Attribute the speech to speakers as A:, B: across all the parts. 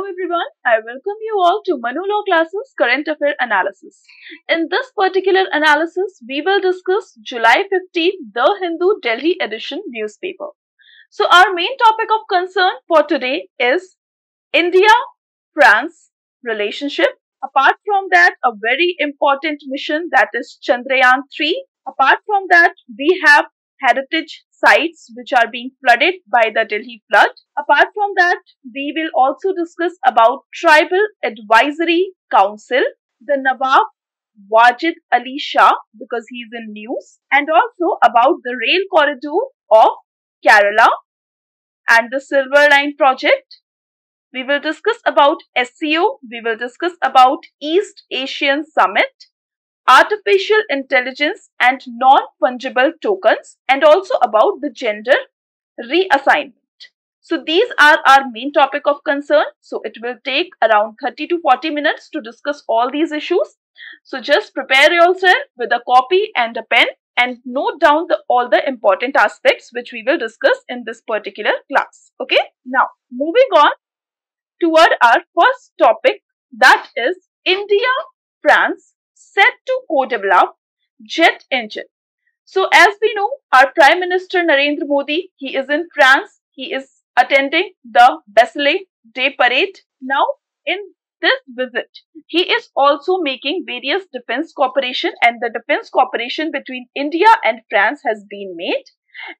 A: Hello everyone, I welcome you all to Manu Law Classes Current Affair Analysis. In this particular analysis, we will discuss July 15, The Hindu Delhi edition newspaper. So our main topic of concern for today is India-France relationship. Apart from that, a very important mission, that is Chandrayaan 3. Apart from that, we have heritage sites which are being flooded by the Delhi flood. Apart from that, we will also discuss about Tribal Advisory Council, the Nawab Wajid Ali Shah, because he is in news, and also about the rail corridor of Kerala and the Silver Line project. We will discuss about SEO, we will discuss about East Asian Summit, artificial intelligence and non-fungible tokens, and also about the gender reassignment. So these are our main topic of concern. So it will take around 30 to 40 minutes to discuss all these issues. So just prepare yourself with a copy and a pen and note down all the important aspects which we will discuss in this particular class. Okay, now moving on toward our first topic, that is India-France set to co-develop jet engine. So as we know, our Prime Minister Narendra Modi, he is in France. He is attending the Bastille Day Parade. Now, in this visit, he is also making various defense cooperation, and the defense cooperation between India and France has been made.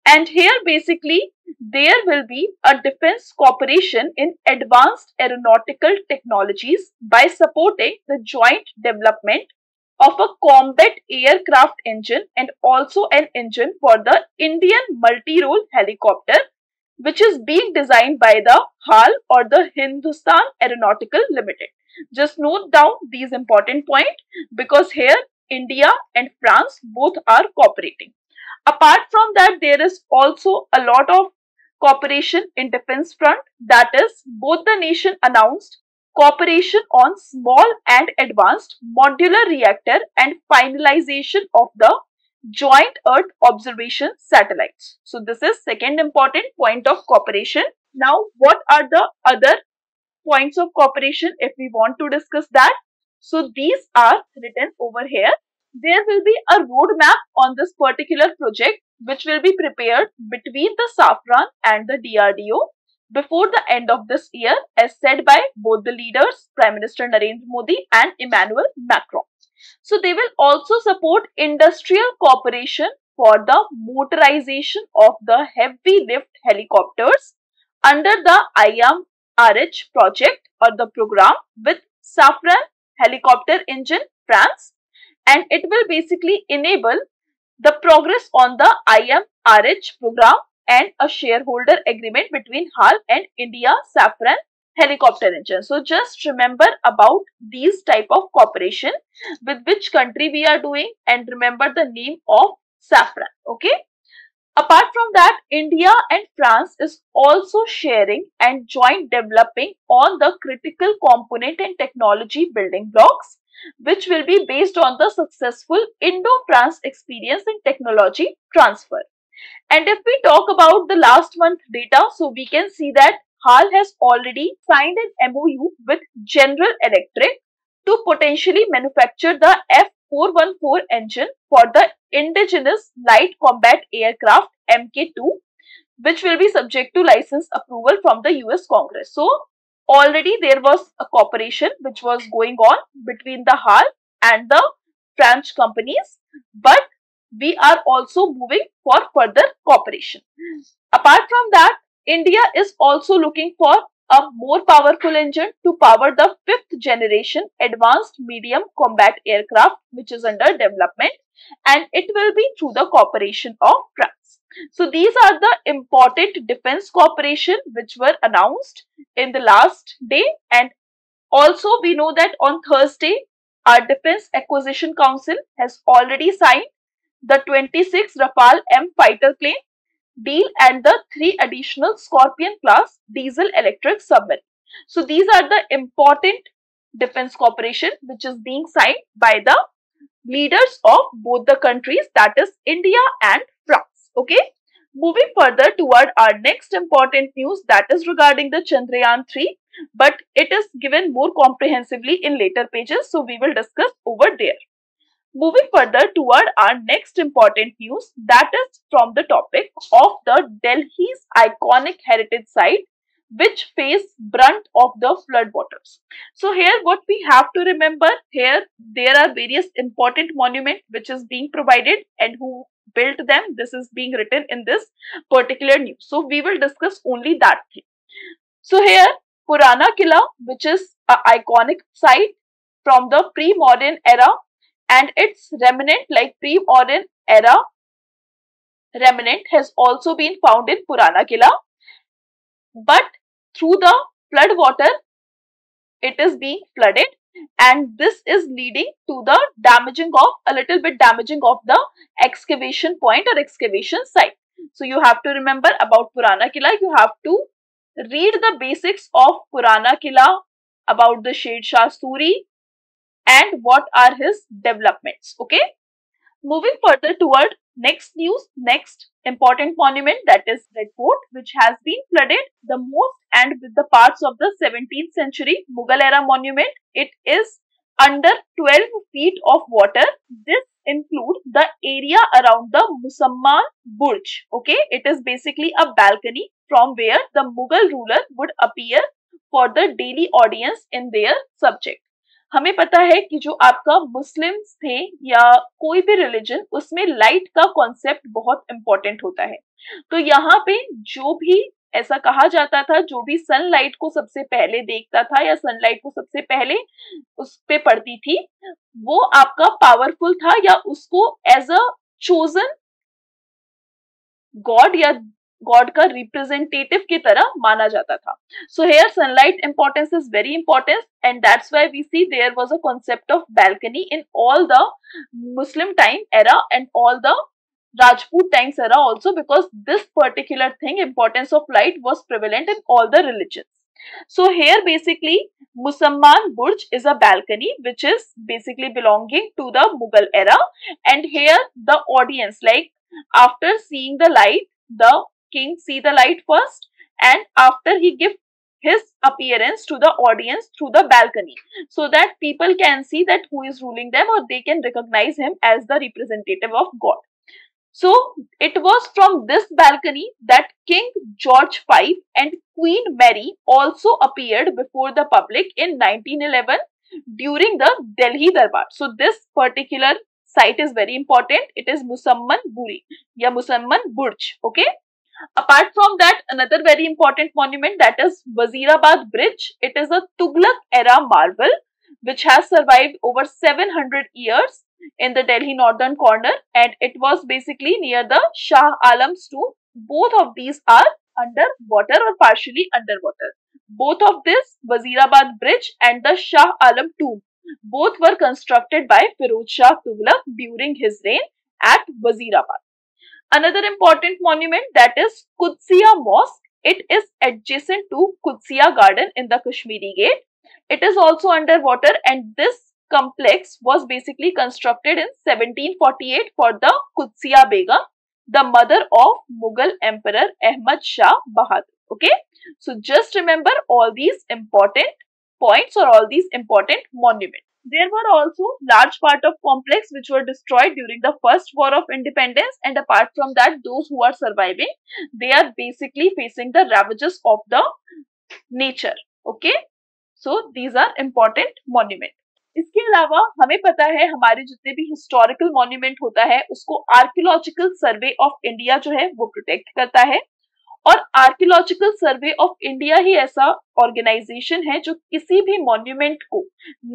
A: And here basically there will be a defense cooperation in advanced aeronautical technologies by supporting the joint development of a combat aircraft engine and also an engine for the Indian multi-role helicopter, which is being designed by the HAL or the Hindustan Aeronautical Limited. Just note down these important points because here India and France both are cooperating. Apart from that, there is also a lot of cooperation in defense front, that is, both the nation announced cooperation on small and advanced modular reactor and finalization of the joint Earth observation satellites. So this is second important point of cooperation. Now, what are the other points of cooperation if we want to discuss that? So these are written over here. There will be a roadmap on this particular project which will be prepared between the Safran and the DRDO before the end of this year, as said by both the leaders, Prime Minister Narendra Modi and Emmanuel Macron. So they will also support industrial cooperation for the motorization of the heavy lift helicopters under the IMRH project or the program with Safran helicopter engine France, and it will basically enable the progress on the IMRH program and a shareholder agreement between HAL and India Safran helicopter engine. So just remember about these type of cooperation, with which country we are doing, and remember the name of Safran. Okay. Apart from that, India and France is also sharing and joint developing on the critical component and technology building blocks, which will be based on the successful Indo-France experience in technology transfer. And if we talk about the last month data, so we can see that HAL has already signed an MOU with General Electric to potentially manufacture the F414 engine for the indigenous light combat aircraft Mk2, which will be subject to license approval from the US Congress. So already there was a cooperation which was going on between the HAL and the French companies, but we are also moving for further cooperation. Apart from that, India is also looking for a more powerful engine to power the 5th generation advanced medium combat aircraft which is under development, and it will be through the cooperation of France. So these are the important defense cooperation which were announced in the last day, and also we know that on Thursday our Defense Acquisition Council has already signed the 26 Rafale M fighter plane deal and the 3 additional Scorpion class diesel electric submarine. So these are the important defense cooperation which is being signed by the leaders of both the countries, that is India and France. Okay. Moving further toward our next important news, that is regarding the Chandrayaan 3. but it is given more comprehensively in later pages, so we will discuss over there. Moving further toward our next important news, that is from the topic of the Delhi's iconic heritage site which face brunt of the flood waters. So here what we have to remember, here there are various important monuments which is being provided, and who built them, this is being written in this particular news. So we will discuss only that thing. So here Purana Killa, which is an iconic site from the pre-modern era, and its remnant, like pre-modern era remnant, has also been found in Purana Killa, but through the flood water it is being flooded, and this is leading to the damaging of, a little bit damaging of the excavation point or excavation site. So you have to remember about Purana Killa, you have to read the basics of Purana Killa, about the Sher Shah Suri and what are his developments. Okay, moving further toward next news, next important monument, that is Red Fort, which has been flooded the most, and with the parts of the 17th century Mughal era monument, it is under 12 feet of water. This include the area around the Musamman Burj. Okay, it is basically a balcony from where the Mughal ruler would appear for the daily audience in their subject. हमें पता है कि जो आपका Muslims थे या कोई भी रिलीजन, उसमें लाइट का कॉन्सेप्ट बहुत इंपॉर्टेंट होता है। तो यहाँ पे जो भी ऐसा कहा जाता था, जो भी सनलाइट को सबसे पहले देखता था या सनलाइट को सबसे पहले उस पे पड़ती थी, वो आपका पावरफुल था या उसको एज अ चोजन गॉड या गॉड का रिप्रेजेंटेटिव की तरह माना जाता था. So here sunlight importance is very important, and that's why we see there was a concept of balcony in all the Muslim time era and all the Rajput times era also, because this particular thing, importance of light, was prevalent in all the religions. So here basically Musamman Burj is a balcony which is basically belonging to the Mughal era, and here the audience, like after seeing the light, the king see the light first, and after he give his appearance to the audience through the balcony, so that people can see that who is ruling them, or they can recognize him as the representative of God. So it was from this balcony that King George V and Queen Mary also appeared before the public in 1911 during the Delhi Darbar. So this particular site is very important. It is Musamman Buri ya Musamman Burj. Okay. Apart from that, another very important monument, that is Wazirabad Bridge. It is a Tughlaq era marvel which has survived over 700 years in the Delhi northern corner, and it was basically near the Shah Alam's tomb. Both of these are underwater or partially underwater. Both of this, Wazirabad Bridge and the Shah Alam tomb, both were constructed by Firoz Shah Tughlaq during his reign at Wazirabad. Another important monument, that is Qudsiya Mosque. It is adjacent to Qudsiya Garden in the Kashmiri Gate. It is also underwater, and this complex was basically constructed in 1748 for the Qudsiya Begum, the mother of Mughal Emperor Ahmad Shah Bahadur. Okay, so just remember all these important points or all these important monuments. There were also large part of complex which were destroyed during the first war of independence, and apart from that, those who are surviving, they are basically facing the ravages of the nature. Okay, so these are important monuments. इसके अलावा हमें पता है हमारे जितने भी historical monument होता है उसको आर्कियोलॉजिकल सर्वे ऑफ इंडिया जो है वो प्रोटेक्ट करता है, और आर्कियोलॉजिकल सर्वे ऑफ इंडिया ही ऐसा ऑर्गेनाइजेशन है जो किसी भी मॉन्यूमेंट को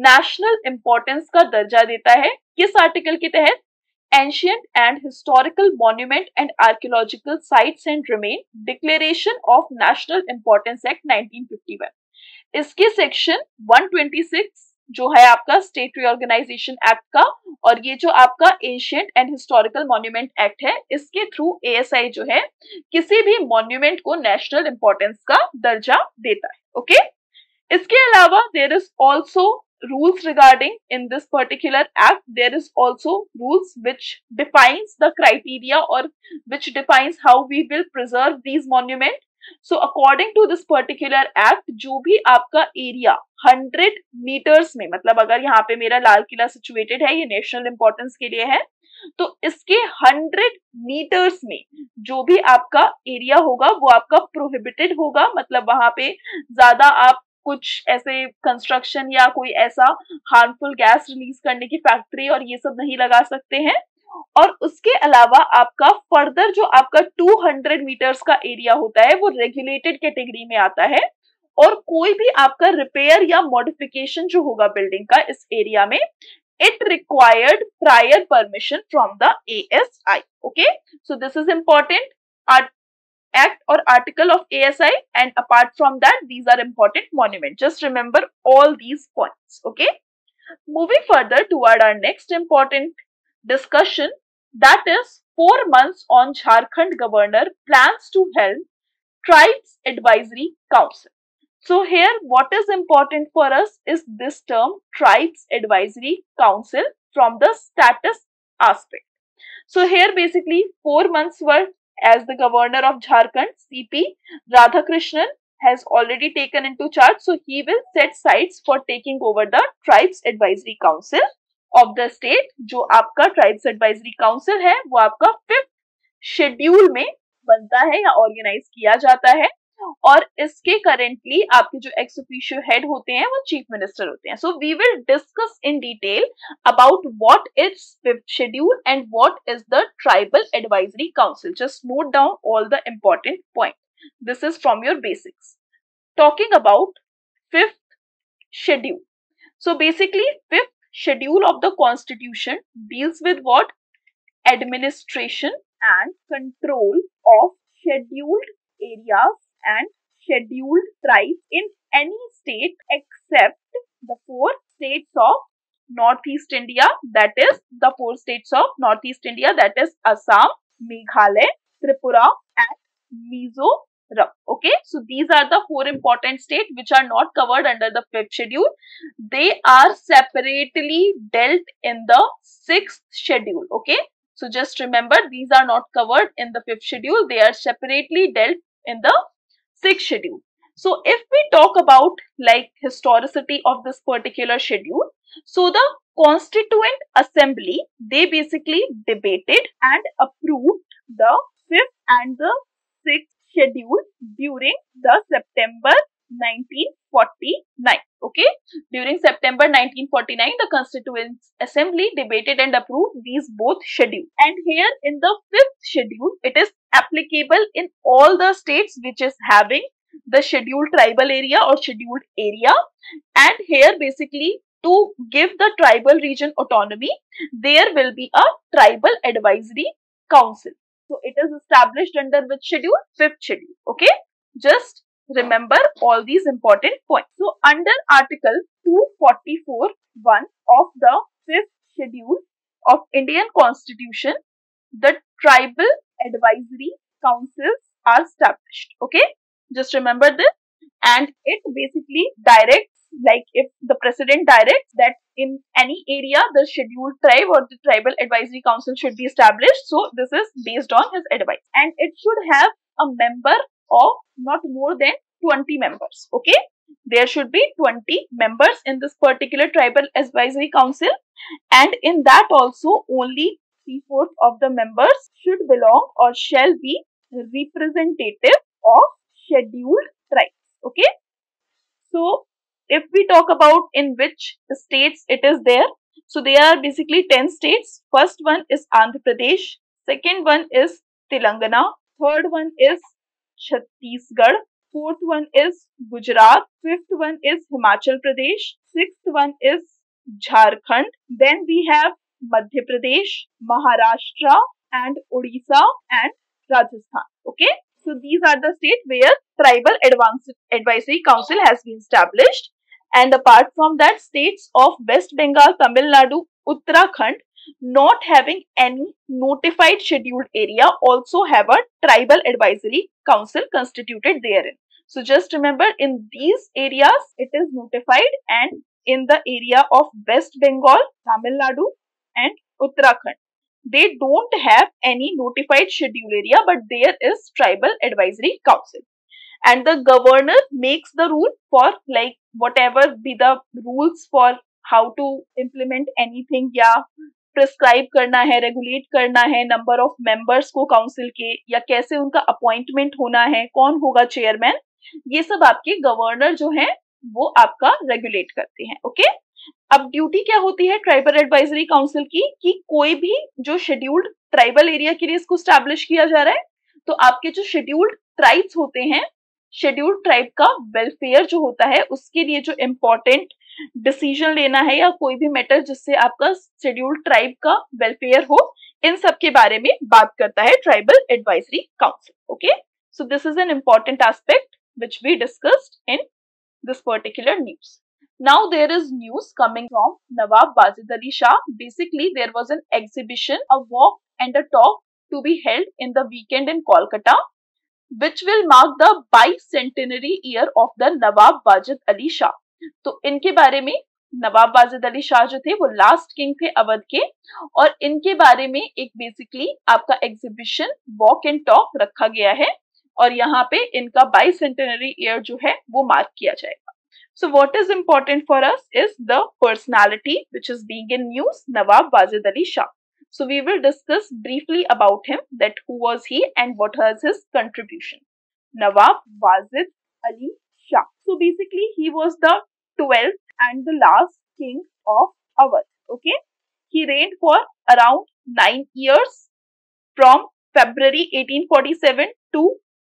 A: नेशनल इंपॉर्टेंस का दर्जा देता है. किस आर्टिकल के तहत? Ancient and historical monument and archaeological sites and remain declaration of national importance act 1951. इसके सेक्शन 126 जो है आपका स्टेट रीऑर्गेनाइजेशन एक्ट का, और ये जो आपका ancient and historical monument act है, इसके थ्रू एएसआई जो है किसी भी मॉन्यूमेंट को नेशनल इंपॉर्टेंस का दर्जा देता है. ओके, इसके अलावा there is also rules regarding in this particular act. There is also rules which defines the criteria or which defines how we will preserve these monuments. So according to this particular act, जो भी आपका area 100 metres में, मतलब अगर यहाँ पे मेरा Lal Qila situated है, ये नेशनल इंपॉर्टेंस के लिए है, तो इसके 100 मीटर्स में जो भी आपका एरिया होगा वो आपका प्रोहिबिटेड होगा, मतलब वहां पे ज्यादा आप कुछ ऐसे कंस्ट्रक्शन या कोई ऐसा हार्मफुल गैस रिलीज करने की फैक्ट्री और ये सब नहीं लगा सकते हैं। और उसके अलावा आपका फर्दर जो आपका 200 मीटर्स का एरिया होता है वो रेगुलेटेड कैटेगरी में आता है, और कोई भी आपका रिपेयर या मॉडिफिकेशन जो होगा बिल्डिंग का इस एरिया में, it required prior permission from the ASI. Okay, so this is important act or article of ASI, and apart from that these are important monuments. Just remember all these points. Okay, moving further toward our next important discussion, that is 4 months on Jharkhand governor plans to help Tribes Advisory Council. So here what is important for us is this term Tribes Advisory Council from the status aspect. So here basically 4 months were, as the governor of Jharkhand, CP Radhakrishnan has already taken into charge. So he will set sites for taking over the Tribes Advisory Council of the state. जो आपका Tribes Advisory Council है वो आपका 5th schedule में बनता है या organise किया जाता है, और इसके करेंटली आपके जो एक्स ऑफिशियो हेड होते हैं वो चीफ मिनिस्टर होते हैं. So we will discuss in detail about what is 5th schedule and what is the tribal advisory council. Just note down all the important point. This is from your basics. Talking about 5th schedule. So basically 5th schedule of the constitution deals with what? Administration and control of scheduled areas and scheduled tribes in any state except the 4 states of Northeast India, that is the 4 states of Northeast India, that is Assam, Meghalaya, Tripura and Mizoram. Okay, so these are the 4 important states which are not covered under the 5th schedule. They are separately dealt in the 6th schedule. Okay, so just remember these are not covered in the 5th schedule. They are separately dealt in the 6th schedule. So if we talk about like historicity of this particular schedule, so the Constituent Assembly, they basically debated and approved the 5th and the 6th schedule during the September 1949. Okay, during September 1949 the Constituent Assembly debated and approved these both schedules, and here in the 5th schedule it is applicable in all the states which is having the scheduled tribal area or scheduled area. And here basically to give the tribal region autonomy, there will be a tribal advisory council. So it is established under which schedule? 5th schedule. Okay, just remember all these important points. So under article 244(1) of the 5th schedule of Indian Constitution, the tribal advisory councils are established. Okay, just remember this, and it basically directs, like if the president directs that in any area the scheduled tribe or the tribal advisory council should be established, so this is based on his advice, and it should have a member of not more than 20 members. Okay, there should be 20 members in this particular tribal advisory council, and in that also only 3/4 of the members should belong or shall be representative of scheduled tribes. Okay, so if we talk about in which states it is there, so there are basically 10 states. First one is Andhra Pradesh, second one is Telangana, third one is Chhattisgarh, fourth one is Gujarat, fifth one is Himachal Pradesh, sixth one is Jharkhand, then we have Madhya Pradesh, Maharashtra and Odisha and Rajasthan. Okay, so these are the states where tribal advisory council has been established. And apart from that, states of West Bengal, Tamil Nadu, Uttarakhand not having any notified scheduled area also have a tribal advisory council constituted therein. So just remember, in these areas it is notified, and in the area of West Bengal, Tamil Nadu and Uttarakhand, they don't have any notified schedule area, but there is tribal advisory council. and the governor makes the rule for like whatever be the rules for how to implement anything, या prescribe करना है, regulate करना है number of members को council के, या कैसे उनका अपॉइंटमेंट होना है, कौन होगा चेयरमैन, ये सब आपके गवर्नर जो है वो आपका रेगुलेट करते हैं। ओके, अब ड्यूटी क्या होती है ट्राइबल एडवाइजरी काउंसिल की, कि कोई भी जो शेड्यूल्ड ट्राइबल एरिया के लिए इसको स्टैब्लिश किया जा रहा है, तो आपके जो शेड्यूल्ड ट्राइब्स होते हैं, शेड्यूल्ड ट्राइब का वेलफेयर जो होता है उसके लिए जो इम्पोर्टेंट डिसीजन लेना है या कोई भी मैटर जिससे आपका शेड्यूल्ड ट्राइब का वेलफेयर हो, इन सब के बारे में बात करता है tribal advisory council. Okay, so this is an important aspect which we discussed in this particular news. Now there is news coming from Nawab Wajid Ali Shah. Basically there was an exhibition, a walk and a talk to be held in the weekend in Kolkata, which will mark the bicentenary year of the Nawab Wajid Ali Shah. तो इनके बारे में, नवाब वाजिद अली शाह जो थे वो last king थे अवध के, और इनके बारे में एक बेसिकली आपका एग्जीबिशन वॉक एंड टॉक रखा गया है, और यहाँ पे इनका बाइसेंटेनरी ईयर जो है वो मार्क किया जाएगा। So what is important for us is the personality which is being in news, Nawab Wajid Ali Shah. So we will discuss briefly about him, that who was he and what was his contribution. Nawab Wajid Ali Shah. So basically he was the 12th and the last king of Awadh. Okay, he reigned for around 9 years from February 1847 to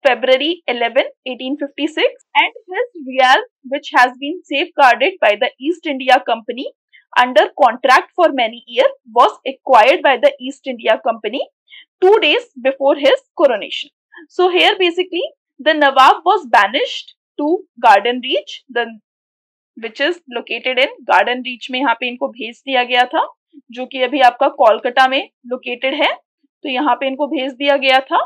A: February 11, 1856, and his realm, which has been safeguarded by the East India Company under contract for many years, was acquired by the East India Company 2 days before his coronation. So here basically the Nawab was banished to Garden Reach, which is located in Garden Reach में यहाँ पे इनको भेज दिया गया था, जो कि अभी आपका कोलकाता में लोकेटेड है, तो यहाँ पे इनको भेज दिया गया था,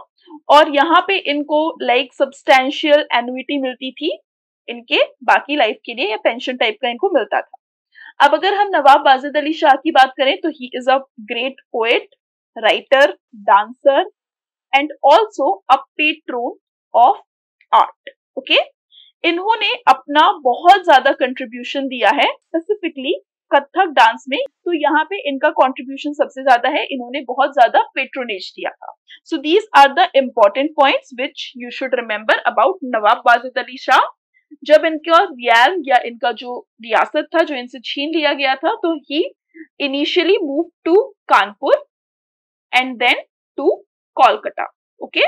A: और यहाँ पे इनको लाइक सब्सटैंशियल एनुइटी मिलती थी इनके बाकी लाइफ के लिए, या पेंशन टाइप का इनको मिलता था। अब अगर हम नवाब वाजिद अली शाह की बात करें तो he is a great poet, writer, dancer and also a Patreon of art. Okay, इन्होंने अपना बहुत ज्यादा कंट्रीब्यूशन दिया है स्पेसिफिकली कथक डांस में, तो यहाँ पे इनका कंट्रीब्यूशन सबसे ज्यादा है, इन्होंने बहुत ज्यादा पेट्रोनेज दिया था। So these are the important points which you should remember about Nawab Wajid Ali Shah. जब इनका रियाल या इनका जो रियासत था जो इनसे छीन लिया गया था, तो ही initially move to Kanpur and then to Kolkata. Okay,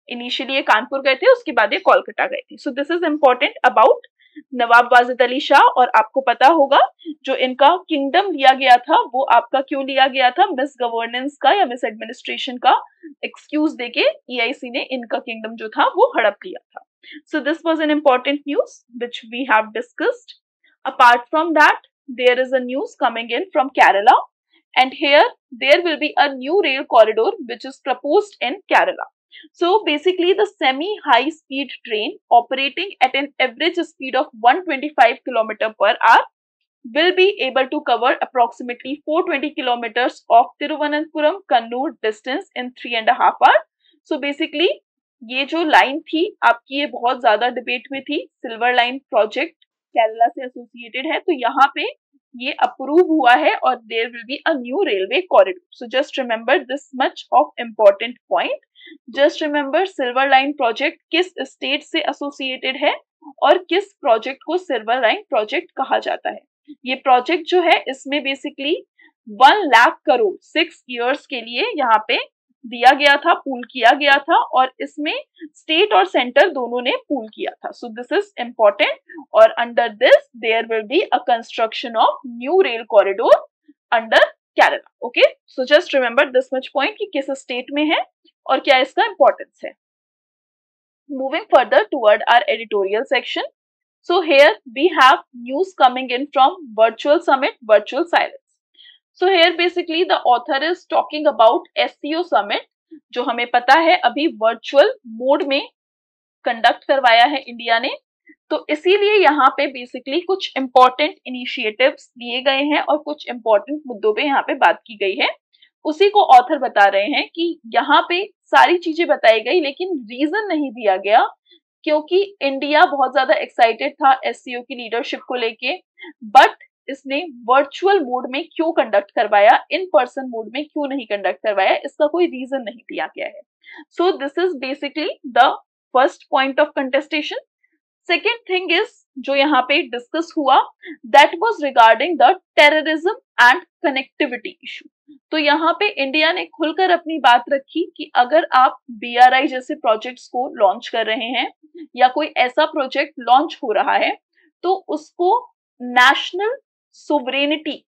A: initially ये कानपुर गए थे, उसके बाद ये कोलकाता गए थे। So this is important about Nawab Wajid Ali Shah. और आपको पता होगा जो इनका किंगडम लिया गया था वो आपका क्यों लिया गया था, मिस गवर्नेंस का या मिस एडमिनिस्ट्रेशन का एक्सक्यूज देके EIC ने इनका किंगडम जो था वो हड़प लिया था। So this was an important news which we have discussed. Apart from that there is a news coming in from Kerala, and here there will be a new rail corridor which is proposed in Kerala. So basically the semi high speed train operating at an average speed of 125 km per hour will be able to cover approximately 420 kilometers of Thiruvananthapuram Kannur distance in 3.5 hours. So basically ये जो line थी आपकी, ये बहुत ज्यादा debate में थी, silver line project Kerala से एसोसिएटेड है, तो यहाँ पे ये अप्रूव हुआ है और there will be a new railway corridor. So just remember this much of important point. Just remember silver line project किस स्टेट से एसोसिएटेड है और किस प्रोजेक्ट को सिल्वर लाइन प्रोजेक्ट कहा जाता है। ये प्रोजेक्ट जो है इसमें बेसिकली 1 लाख करोड़ 6 years के लिए यहाँ पे दिया गया था, पूल किया गया था, और इसमें स्टेट और सेंटर दोनों ने पूल किया था। सो दिस इज इम्पोर्टेंट, और under this there will be a construction of new rail corridor under Kerala. Okay, so just remember this much point कि किस स्टेट में है और क्या इसका इंपॉर्टेंस है। Moving further toward our editorial section, so here we have news coming in from virtual summit, virtual silence. So here basically the author is talking about SCO summit, जो हमें पता है अभी वर्चुअल मोड में conduct करवाया है India ने, तो इसीलिए यहाँ पे बेसिकली कुछ इंपॉर्टेंट इनिशिएटिव्स लिए गए हैं और कुछ इंपॉर्टेंट मुद्दों पे यहाँ पे बात की गई है। उसी को ऑथर बता रहे हैं कि यहाँ पे सारी चीजें बताई गई, लेकिन रीजन नहीं दिया गया क्योंकि इंडिया बहुत ज्यादा एक्साइटेड था एससीओ की लीडरशिप को लेके, बट इसने वर्चुअल मोड में क्यों कंडक्ट करवाया, इन पर्सन मोड में क्यों नहीं कंडक्ट करवाया, इसका कोई रीजन नहीं दिया गया है. सो this is basically the first point of contestation. Second thing is जो यहाँ पे डिस्कस हुआ, that was regarding the terrorism and connectivity issue. तो यहाँ पे इंडिया ने खुलकर अपनी बात रखी कि अगर आप बीआरआई जैसे प्रोजेक्ट्स को लॉन्च कर रहे हैं या कोई ऐसा प्रोजेक्ट लॉन्च हो रहा है, तो उसको नेशनल सोवरेनिटी,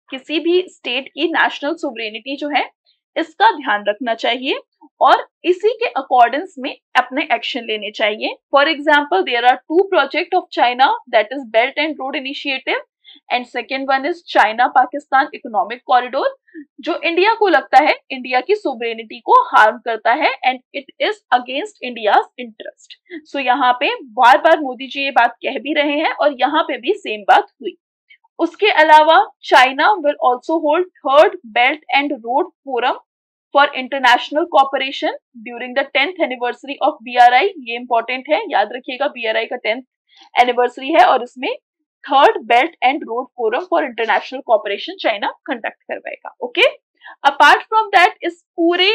A: किसी भी स्टेट की नेशनल सोवरेनिटी जो है, इसका ध्यान रखना चाहिए और इसी के अकॉर्डेंस में अपने एक्शन लेने चाहिए. For example, there are two project of China, that is belt and road initiative and second one is China Pakistan economic corridor, जो इंडिया को लगता है इंडिया की सोवरेनिटी को हार्म करता है and it is against India's interest. So यहाँ पे बार बार मोदी जी ये बात कह भी रहे हैं और यहाँ पे भी सेम बात हुई. उसके अलावा China will also hold third belt and road forum for international cooperation during the 10th anniversary of BRI. ये इंपॉर्टेंट है, याद रखिएगा बीआरआई का 10th एनिवर्सरी है और इसमें third belt and road forum for international cooperation China conduct करवाएगा. Okay, apart from that इस पूरे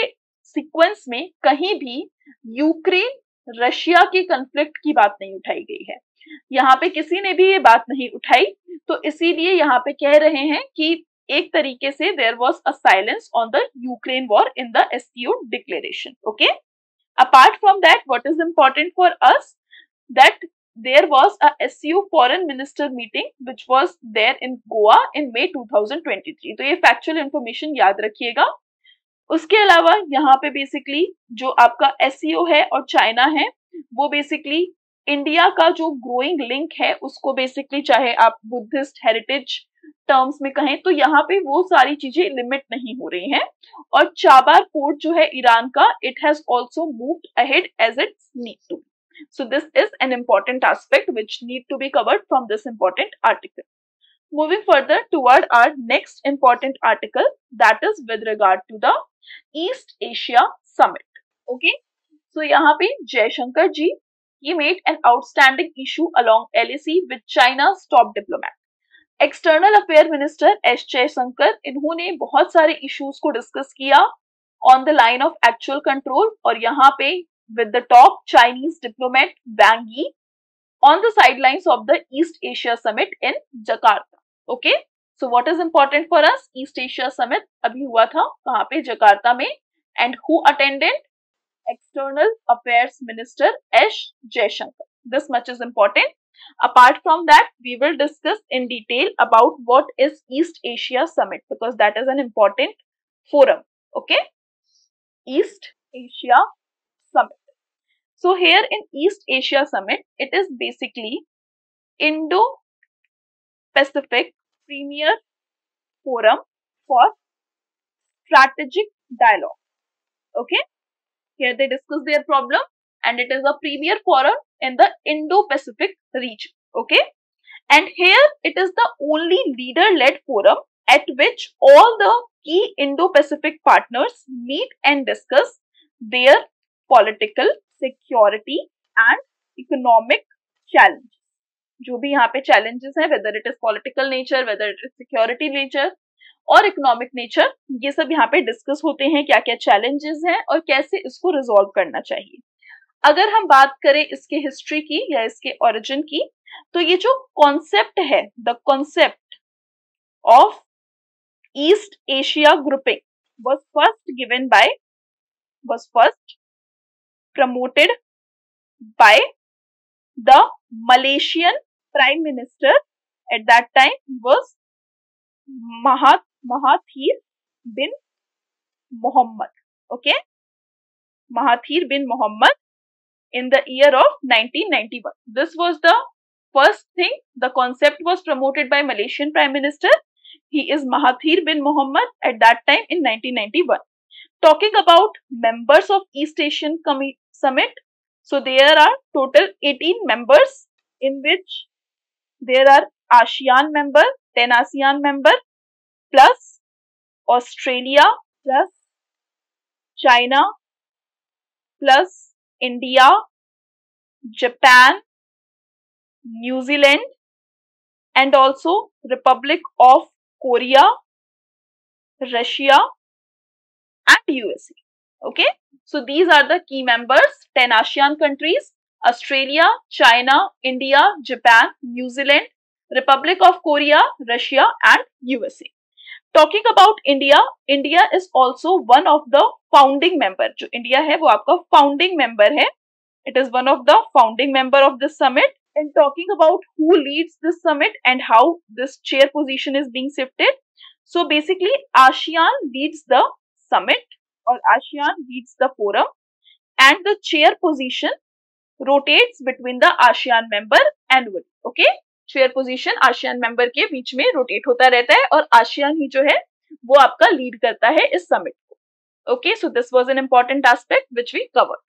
A: सीक्वेंस में कहीं भी यूक्रेन रशिया के कॉन्फ्लिक्ट की बात नहीं उठाई गई है. यहाँ पे किसी ने भी ये बात नहीं उठाई, तो इसीलिए यहाँ पे कह रहे हैं कि एक तरीके से there was a silence on the Ukraine war in the SCO declaration. Okay, apart from that what is important for us, that there was a SCO foreign minister meeting which was there in Goa in May 2023. तो ये factual information याद रखिएगा. उसके अलावा यहाँ पे basically जो आपका SCO है और चाइना है, वो बेसिकली इंडिया का जो ग्रोइंग लिंक है उसको बेसिकली, चाहे आप बुद्धिस्ट हेरिटेज टर्म्स में कहें, तो यहाँ पे वो सारी चीजें लिमिट नहीं हो रही हैं. और चाबार पोर्ट जो है ईरान का, it has also moved ahead as it need to. So this is an important aspect which need to be covered from this important article. Moving further toward our next important article, that is with regard to the East Asia Summit. Okay, so यहाँ पे जयशंकर जी, he made an outstanding issue along LAC with China's top diplomat. External affair minister S Jaishankar, इन्होंने बहुत सारे issues को discuss किया on the line of actual control, और यहाँ पे with the top Chinese diplomat Wang Yi on the sidelines of the East Asia Summit in Jakarta. Okay, so what is important for us? East Asia Summit अभी हुआ था कहाँ पे, Jakarta में, and who attended? External Affairs Minister S. Jaishankar. This much is important. Apart from that, we will discuss in detail about what is East Asia Summit because that is an important forum. Okay, East Asia Summit. So here in East Asia Summit, it is basically Indo-Pacific Premier Forum for Strategic Dialogue. Okay, here they discuss their problem and it is a premier forum in the Indo-Pacific region. Okay, and here it is the only leader-led forum at which all the key Indo-Pacific partners meet and discuss their political, security and economic challenge. जो भी यहाँ पे challenges हैं, whether it is political nature, whether it is security nature और economic nature, ये सब यहाँ पे डिस्कस होते हैं, क्या क्या चैलेंजेस हैं और कैसे इसको रिजॉल्व करना चाहिए. अगर हम बात करें इसके हिस्ट्री की या इसके ओरिजिन की, तो ये जो कॉन्सेप्ट है, the concept of east Asia grouping was first promoted by the Malaysian Prime Minister. At that time, he was Mahathir bin Mohammed. Okay, Mahathir bin Mohammed in the year of 1991. This was the first thing. The concept was promoted by Malaysian Prime Minister. He is Mahathir bin Mohammed at that time in 1991. Talking about members of East Asian Summit, so there are total 18 members in which there are ASEAN member, 10 ASEAN member, plus Australia, plus China, plus India, Japan, New Zealand, and also Republic of Korea, Russia, and USA. Okay, so these are the key members, 10 ASEAN countries: Australia, China, India, Japan, New Zealand, Republic of Korea, Russia, and USA. Talking about India, India is also one of the founding member. जो India है वो आपका founding member है. It is one of the founding member of this summit. And talking about who leads this summit and how this chair position is being shifted. So basically, ASEAN leads the summit or ASEAN leads the forum, and the chair position rotates between the ASEAN member annually. Okay, chair position ASEAN member के बीच में rotate होता रहता है और ASEAN ही जो है वो आपका lead करता है इस summit को. Okay, so this was an important aspect which we covered.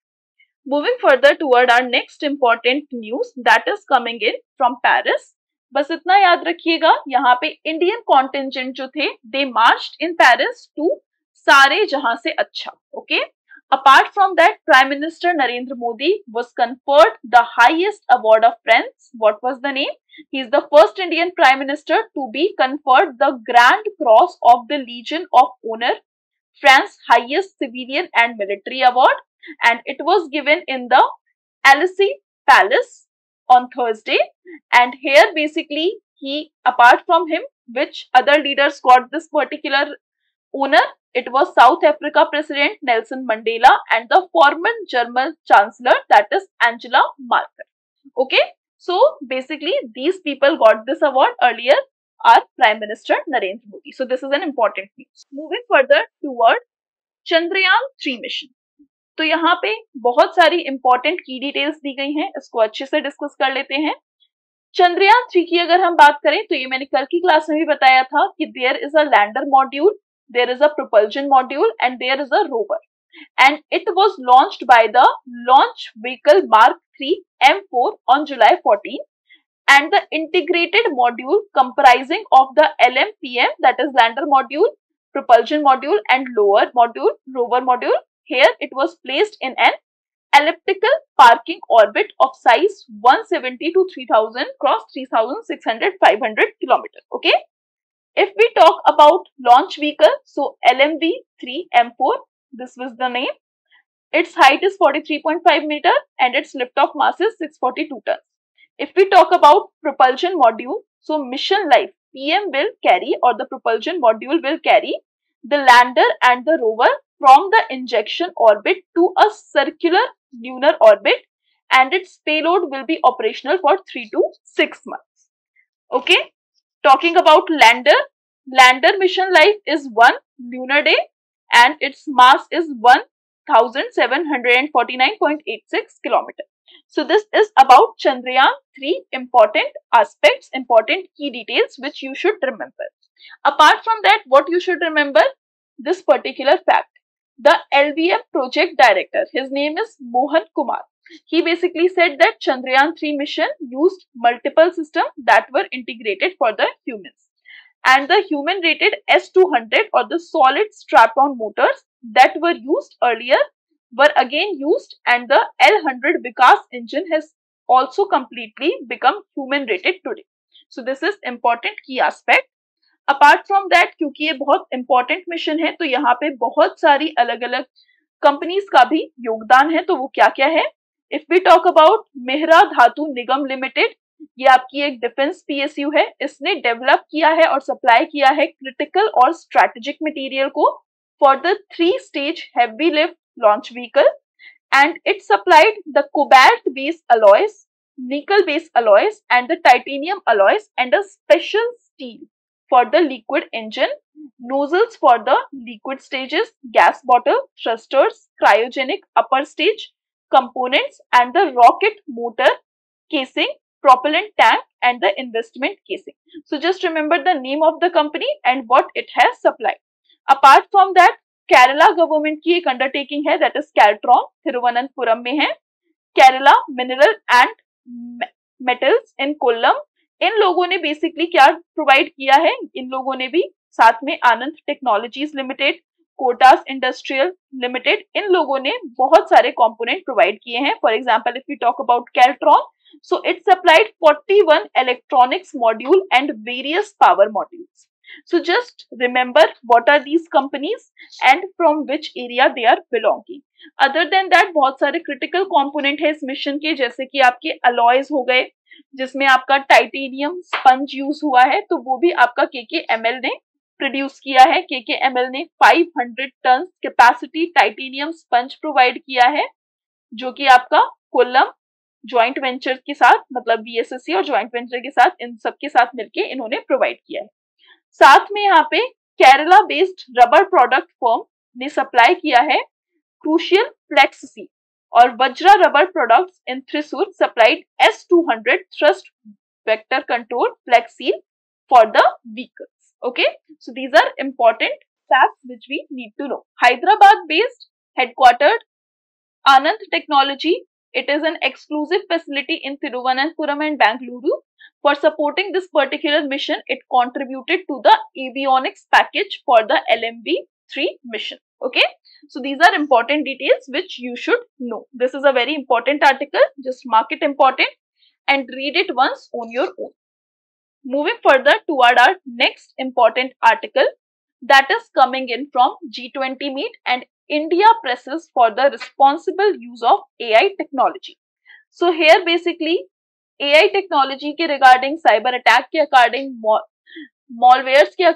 A: Moving further toward our next important news that is coming in from Paris. बस इतना याद रखिएगा, यहाँ पे इंडियन कॉन्टिंजेंट जो थे they marched in Paris to सारे जहां से अच्छा. Okay, apart from that, Prime Minister Narendra Modi was conferred the highest award of France. What was the name? He is the first Indian Prime Minister to be conferred the Grand Cross of the Legion of Honor, France's highest civilian and military award, and it was given in the Elysee Palace on Thursday. And here basically apart from him, which other leaders got this particular honor? It was South Africa President Nelson Mandela and the former German Chancellor, that is Angela Merkel. Okay, so basically these people got this award earlier, our Prime Minister Narendra Modi. So this is an important news. Moving further toward Chandrayaan-3 mission. तो यहाँ पे बहुत सारी important की details दी गई हैं, इसको अच्छे से डिस्कस कर लेते हैं. चंद्रयान 3 की अगर हम बात करें तो ये मैंने कल की क्लास में भी बताया था कि there is a lander module, there is a propulsion module and there is a rover, and it was launched by the launch vehicle mark 3 M4 on July 14, and the integrated module comprising of the LMPM, that is lander module, propulsion module and rover module. Here it was placed in an elliptical parking orbit of size 170 to 3000 cross 3600 500 kilometers. Okay, if we talk about launch vehicle, so LMV3 M4, this was the name. Its height is 43.5 meter and its lift-off mass is 642 tons. If we talk about propulsion module, so mission life, PM will carry, or the propulsion module will carry the lander and the rover from the injection orbit to a circular lunar orbit, and its payload will be operational for 3 to 6 months. Okay, talking about lander mission life is 1 lunar day and its mass is 1749.86 kilometers. So this is about Chandrayaan 3 important aspects, important key details which you should remember. Apart from that, what you should remember, this particular fact. The LVM project director, his name is Mohan Kumar. He basically said that Chandrayaan 3 mission used multiple systems that were integrated for the humans. And the human rated S200 or the solid strap-on motors that were used earlier were again used, and the L100 Vikas engine has also completely become human rated today. So this is important key aspect. Apart from that, क्योंकि ये बहुत important mission है तो यहाँ पे बहुत सारी अलग अलग कंपनीज का भी योगदान है. तो वो क्या क्या है? If we talk about Mehra Dhatu Nigam limited, ये आपकी एक डिफेंस PSU है. इसने डेवलप किया है और सप्लाई किया है क्रिटिकल और स्ट्रेटेजिक मटेरियल को for the 3 stage heavy lift launch vehicle, and it supplied the cobalt based alloys, nickel based alloys and the titanium alloys and a special steel for the liquid engine, nozzles for the liquid stages, gas bottle, thrusters, cryogenic upper stage components, and the rocket motor casing, propellant tank, and the investment casing. So just remember the name of the company and what it has supplied. Apart from that, Kerala government की एक undertaking है, that is Caltron, Thiruvananthapuram में है. Kerala Mineral and Metals in Kollam. इन लोगों ने basically क्या provide किया है? इन लोगों ने भी साथ में Anand technologies limited, Kotas industrial limited, इन लोगों ने बहुत सारे कंपोनेंट प्रोवाइड किए हैं. For example if we talk about Keltron, so it supplied 41 electronics module and various power modules. So just remember what are these companies and from which area they are belonging. Other than that बहुत सारे critical component है इस mission के, जैसे कि आपके alloys हो गए, जिसमें आपका टाइटेनियम स्पंज यूज हुआ है, तो वो भी आपका KKML ने प्रोड्यूस किया है. KKML ने 500 ton capacity titanium sponge provide किया है, जो कि आपका कोल्लम ज्वाइंट वेंचर के साथ, मतलब VSSC और ज्वाइंट वेंचर के साथ, इन सब के साथ मिलके इन्होंने प्रोवाइड किया है. साथ में यहाँ पे Kerala based rubber product firm ने सप्लाई किया है क्रूशियल फ्लेक्स सी, और Vajra rubber products in Thrissur supplied S200 thrust vector control flex seal for the vehicles. Okay, so these are important facts which we need to know. Hyderabad based headquartered Anand Technology, it is an exclusive facility in Thiruvananthapuram and Bangalore. For supporting this particular mission, it contributed to the avionics package for the LMB-3 mission. Okay, so these are important details which you should know. This is a very important article. Just mark it important and read it once on your own. Moving further toward our next important article, that is coming in from G20 meet and India presses for the responsible use of AI technology. So here basically AI technology के regarding, cyber attack के according, मॉलवेयर्स के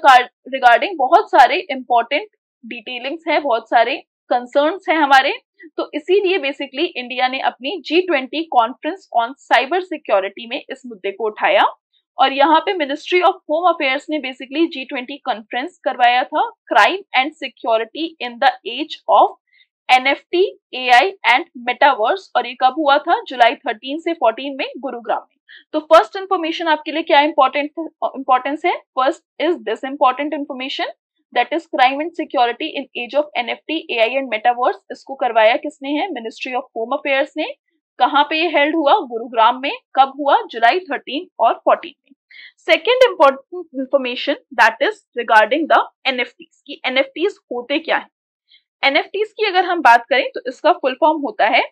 A: regarding बहुत सारे important detailings हैं, बहुत सारे concerns हैं हमारे. तो इसीलिए बेसिकली इंडिया ने अपनी G20 conference on cyber security में इस मुद्दे को उठाया, और यहाँ पे मिनिस्ट्री ऑफ होम अफेयर्स ने बेसिकली G20 कॉन्फ्रेंस करवाया था, crime and security in the age of NFT, AI and metaverse, और ये कब हुआ था? जुलाई 13 से 14 में गुरुग्राम में. तो फर्स्ट इंफॉर्मेशन आपके लिए क्या इंपॉर्टेंस है? First is this important information, that is crime and security in age of NFT, AI and metaverse. इसको करवाया किसने है? मिनिस्ट्री ऑफ होम अफेयर्स ने. कहाँ पे ये हेल्ड हुआ? गुरुग्राम में. कब हुआ? जुलाई 13 और 14 में. Second important information that is regarding the NFTs, कि NFTs होते क्या है. NFTs की अगर हम बात करें तो इसका फुल फॉर्म होता है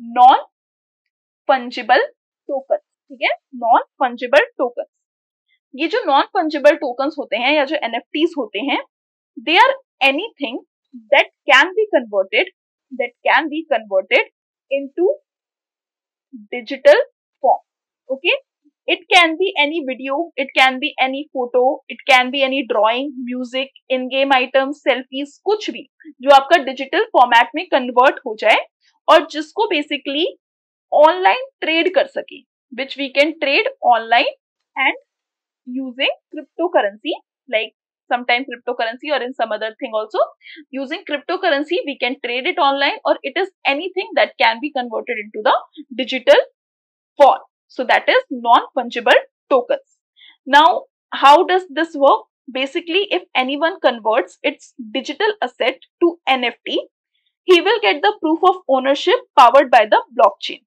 A: नॉन फंजिबल टोकन. ठीक है, नॉन फंजिबल टोकन. ये जो नॉन फंजिबल टोकन्स होते हैं या जो NFTs होते हैं, they are anything that can be converted into digital form. Okay, it can be any video, it can be any photo, it can be any drawing, music, in-game items, selfies, कुछ भी जो आपका digital format में convert हो जाए और जिसको basically online trade कर सके, which we can trade online and using cryptocurrency, like sometimes cryptocurrency or in some other thing also. Using cryptocurrency we can trade it online, or it is anything that can be converted into the digital form. So that is non-fungible tokens. Now, how does this work? Basically, if anyone converts its digital asset to NFT, he will get the proof of ownership powered by the blockchain.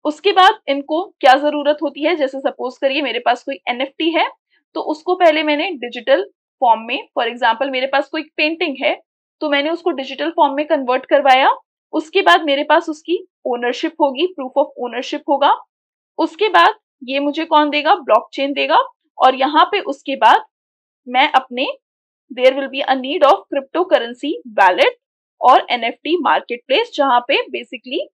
A: उसके बाद इनको क्या जरूरत होती है? जैसे suppose करिए मेरे पास कोई NFT है, तो उसको पहले मैंने डिजिटल फॉर्म में, फॉर एग्जाम्पल मेरे पास कोई पेंटिंग है, तो मैंने उसको डिजिटल फॉर्म में कन्वर्ट करवाया. उसके बाद मेरे पास उसकी ओनरशिप होगी, प्रूफ ऑफ ओनरशिप होगा. उसके बाद ये मुझे कौन देगा? ब्लॉकचेन देगा. और यहाँ पे उसके बाद मैं अपने there will be a need of crypto currency wallet और NFT मार्केट प्लेस, जहां पे बेसिकली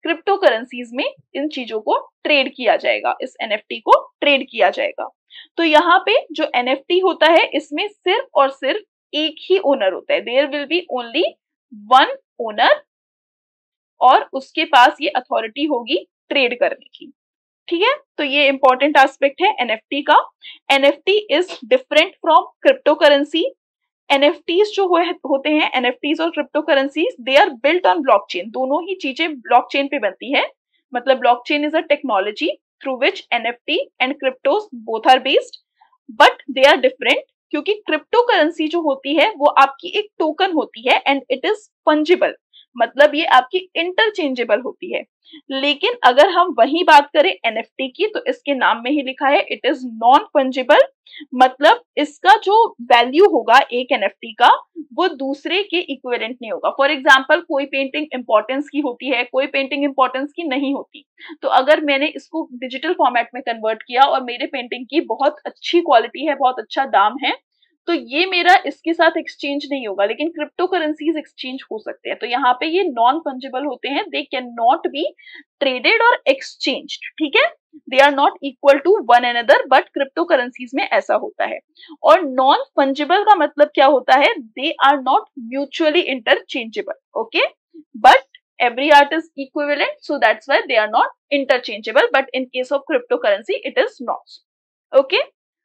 A: क्रिप्टो करेंसीज में इन चीजों को ट्रेड किया जाएगा, इस NFT को ट्रेड किया जाएगा. तो यहाँ पे जो NFT होता है इसमें सिर्फ और सिर्फ एक ही ओनर होता है. There will be only one owner, और उसके पास ये अथॉरिटी होगी ट्रेड करने की. ठीक है, तो ये इंपॉर्टेंट एस्पेक्ट है NFT का. NFT is different from crypto currency. NFTs जो होते हैं, NFTs और crypto currencies, they are built on blockchain. दोनों ही चीजें ब्लॉकचेन पे बनती है. मतलब blockchain is a technology through which NFT and cryptos both are based, but they are different, क्योंकि क्रिप्टो करेंसी जो होती है वो आपकी एक टोकन होती है एंड इट इज फंजिबल. मतलब ये आपकी इंटरचेंजेबल होती है। लेकिन अगर हम वही बात करें एनएफटी की, तो इसके नाम में ही लिखा है इट इज नॉन फंजिबल, मतलब इसका जो वैल्यू होगा एक एनएफटी का वो दूसरे के इक्विवेलेंट नहीं होगा। फॉर एग्जाम्पल कोई पेंटिंग इंपॉर्टेंस की होती है, कोई पेंटिंग इंपॉर्टेंस की नहीं होती, तो अगर मैंने इसको डिजिटल फॉर्मेट में कन्वर्ट किया और मेरे पेंटिंग की बहुत अच्छी क्वालिटी है, बहुत अच्छा दाम है, तो ये मेरा इसके साथ एक्सचेंज नहीं होगा। लेकिन क्रिप्टो करेंसीज एक्सचेंज हो सकते हैं, तो यहाँ पे ये नॉन फंजिबल होते हैं, they can not be traded और एक्सचेंज्ड, ठीक है। They are not equal to one another, but crypto currencies में ऐसा होता है। और नॉन फंजिबल का मतलब क्या होता है, they are not mutually interchangeable, okay, but every art is equivalent, so that's why they are not interchangeable, but in case of cryptocurrency it is not, okay.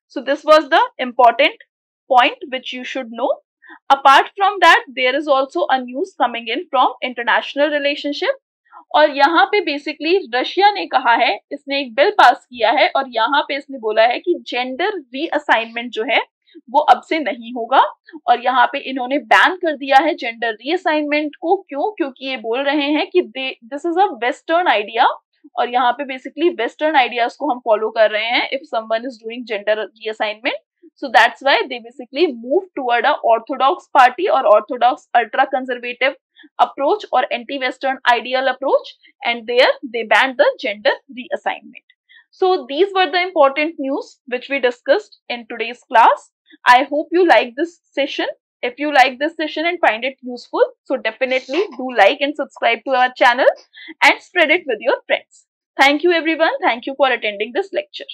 A: So this was the important point which you should know. Apart from that, there is also a news coming in from international relationship, और यहाँ पे basically Russia ने कहा है, इसने एक bill pass किया है और यहाँ पे इसने बोला है कि जेंडर रीअसाइनमेंट जो है वो अब से नहीं होगा। और यहाँ पे इन्होंने बैन कर दिया है जेंडर रीअसाइनमेंट को। क्यों? क्योंकि ये बोल रहे हैं कि this is a western idea, और यहाँ पे बेसिकली वेस्टर्न आइडियाज को हम फॉलो कर रहे हैं if someone is doing gender reassignment. So that's why they basically move toward a orthodox party or orthodox ultra conservative approach or anti-western ideal approach, and there they banned the gender reassignment. So these were the important news which we discussed in today's class. I hope you like this session. If you like this session and find it useful, so definitely do like and subscribe to our channel and spread it with your friends. Thank you everyone. Thank you for attending this lecture.